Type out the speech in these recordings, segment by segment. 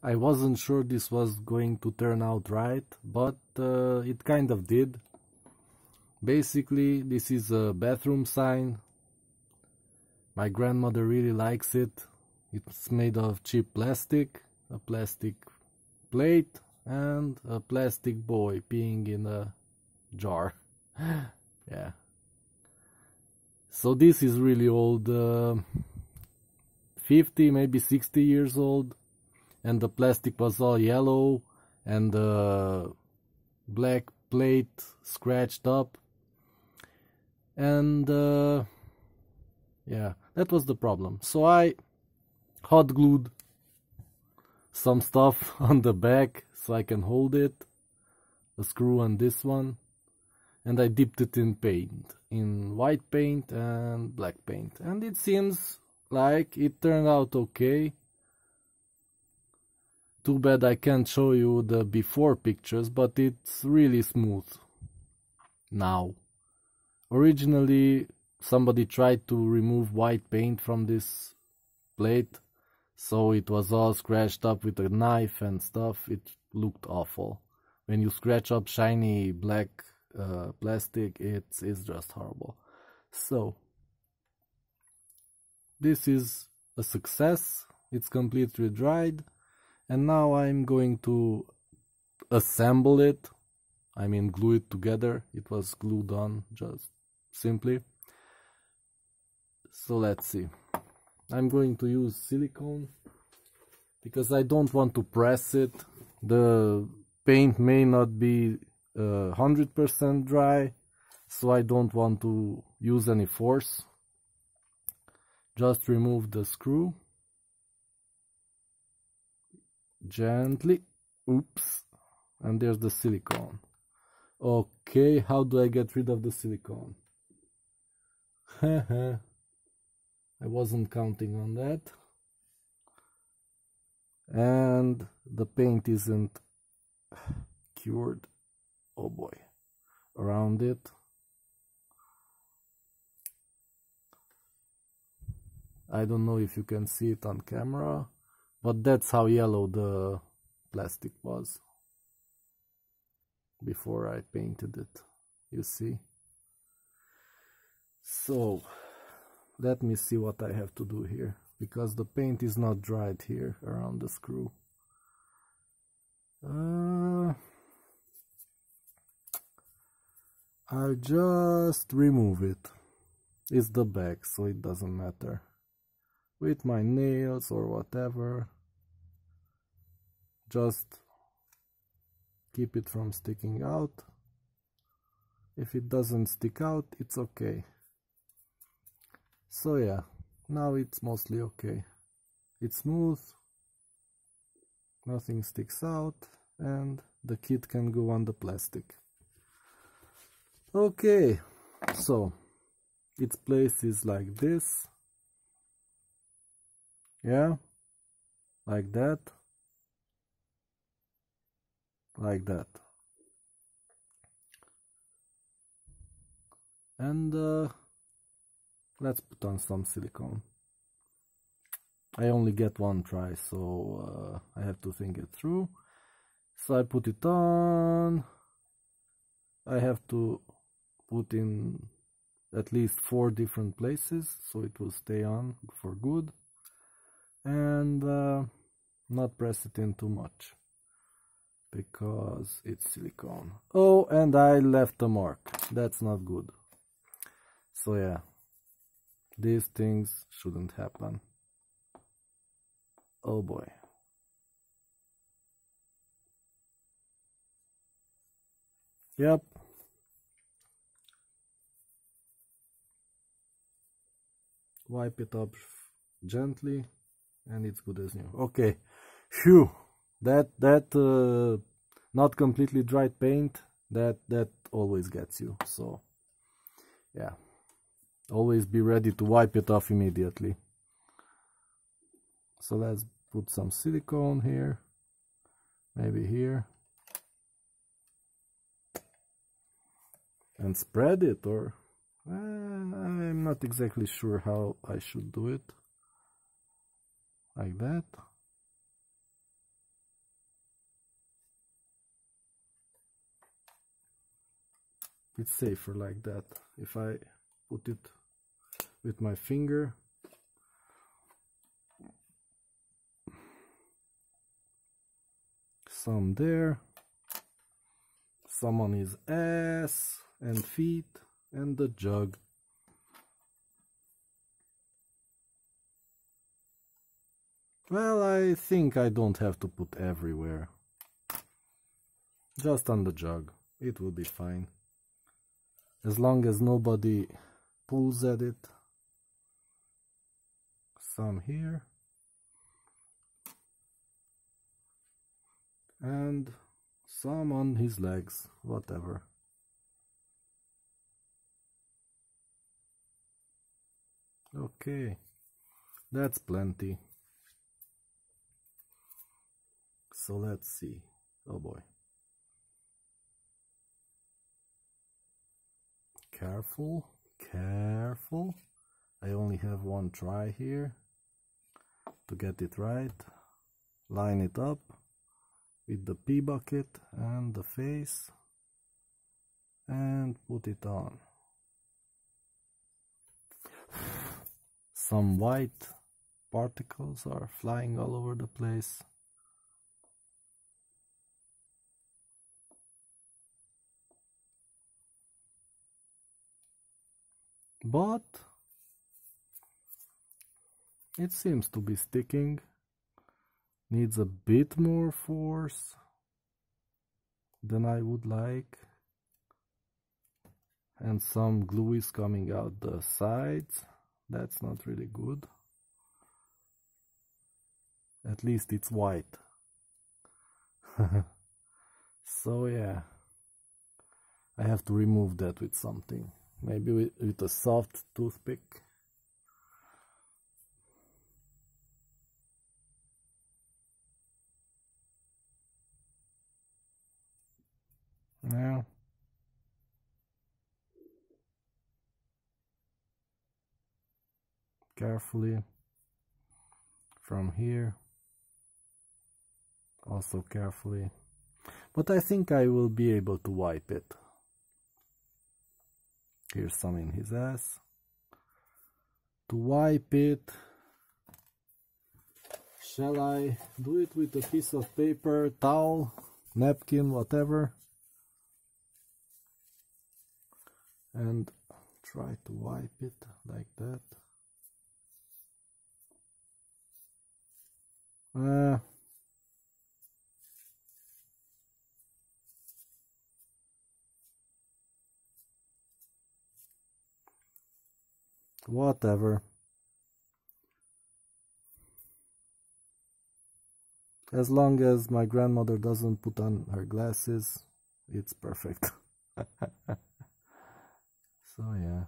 I wasn't sure this was going to turn out right, but it kind of did. Basically, this is a bathroom sign. My grandmother really likes it. It's made of cheap plastic, a plastic plate, and a plastic boy peeing in a jar. Yeah. So this is really old, 50, maybe 60 years old, and the plastic was all yellow and the black plate scratched up. And yeah, that was the problem. So I hot glued some stuff on the back so I can hold it, a screw on this one, and I dipped it in paint, in white paint and black paint, and it seems like it turned out okay. Too bad I can't show you the before pictures, but it's really smooth now. Originally somebody tried to remove white paint from this plate, so it was all scratched up with a knife and stuff. It looked awful. When you scratch up shiny black plastic, it's just horrible. So this is a success. It's completely dried, and now I'm going to assemble it. I mean, glue it together. It was glued on just simply. So let's see. I'm going to use silicone because I don't want to press it. The paint may not be 100% dry, so I don't want to use any force. Just remove the screw gently. Oops. And there's the silicone. Okay, how do I get rid of the silicone? I wasn't counting on that. And the paint isn't cured. Oh boy. Around it. I don't know if you can see it on camera, but that's how yellow the plastic was before I painted it, you see. So let me see what I have to do here, because the paint is not dried here around the screw. I'll just remove it. It's the back, so it doesn't matter. With my nails or whatever, just keep it from sticking out. If it doesn't stick out, it's okay. So yeah, now it's mostly okay. It's smooth, nothing sticks out, and the kit can go on the plastic. Okay, so its place is like this. Yeah, like that, like that. And let's put on some silicone. I only get one try, so I have to think it through. So I put it on. I have to put in at least 4 different places, so it will stay on for good. And not press it in too much, because it's silicone. Oh, and I left a mark. That's not good. So yeah, these things shouldn't happen. Oh boy. Yep. Wipe it up gently and it's good as new. Okay. Phew. That not completely dried paint, that always gets you. So yeah, always be ready to wipe it off immediately. So let's put some silicone here, maybe here, and spread it, or I'm not exactly sure how I should do it. Like that. It's safer like that. If I put it with my finger, some there, some on his ass and feet, and the jug. Well, I think I don't have to put everywhere. Just on the jug. It will be fine. As long as nobody pulls at it. Some here. And some on his legs, whatever. Okay, that's plenty. So let's see. Oh boy. Careful, careful. I only have one try here to get it right. Line it up with the pee bucket and the face and put it on. Some white particles are flying all over the place. But it seems to be sticking. Needs a bit more force than I would like. And some glue is coming out the sides. That's not really good. At least it's white. So yeah, I have to remove that with something. Maybe with a soft toothpick. Yeah. Carefully from here. Also carefully. But I think I will be able to wipe it. Here's some in his ass. To wipe it, shall I do it with a piece of paper, towel, napkin, whatever? And try to wipe it like that. Whatever. As long as my grandmother doesn't put on her glasses, it's perfect. So yeah.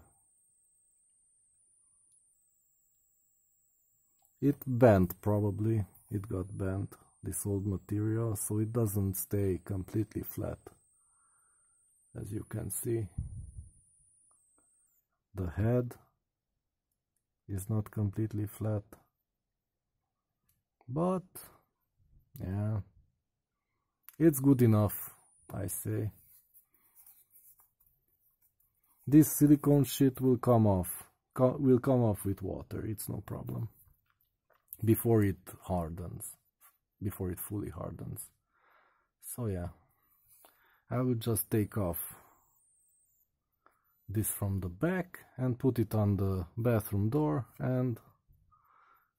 It bent probably. It got bent, this old material, so it doesn't stay completely flat. As you can see, the head is not completely flat, but yeah, it's good enough, I say. This silicone sheet will come off, with water, it's no problem, before it hardens, before it fully hardens. So yeah, I will just take off this from the back and put it on the bathroom door, and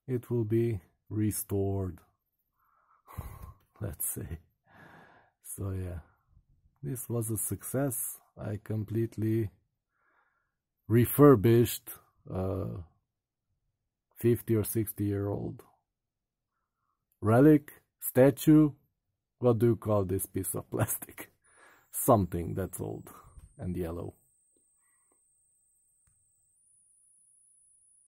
it will be restored. Let's say. So yeah, this was a success. I completely refurbished a 50 or 60-year-old relic, statue. What do you call this piece of plastic? Something that's old and yellow.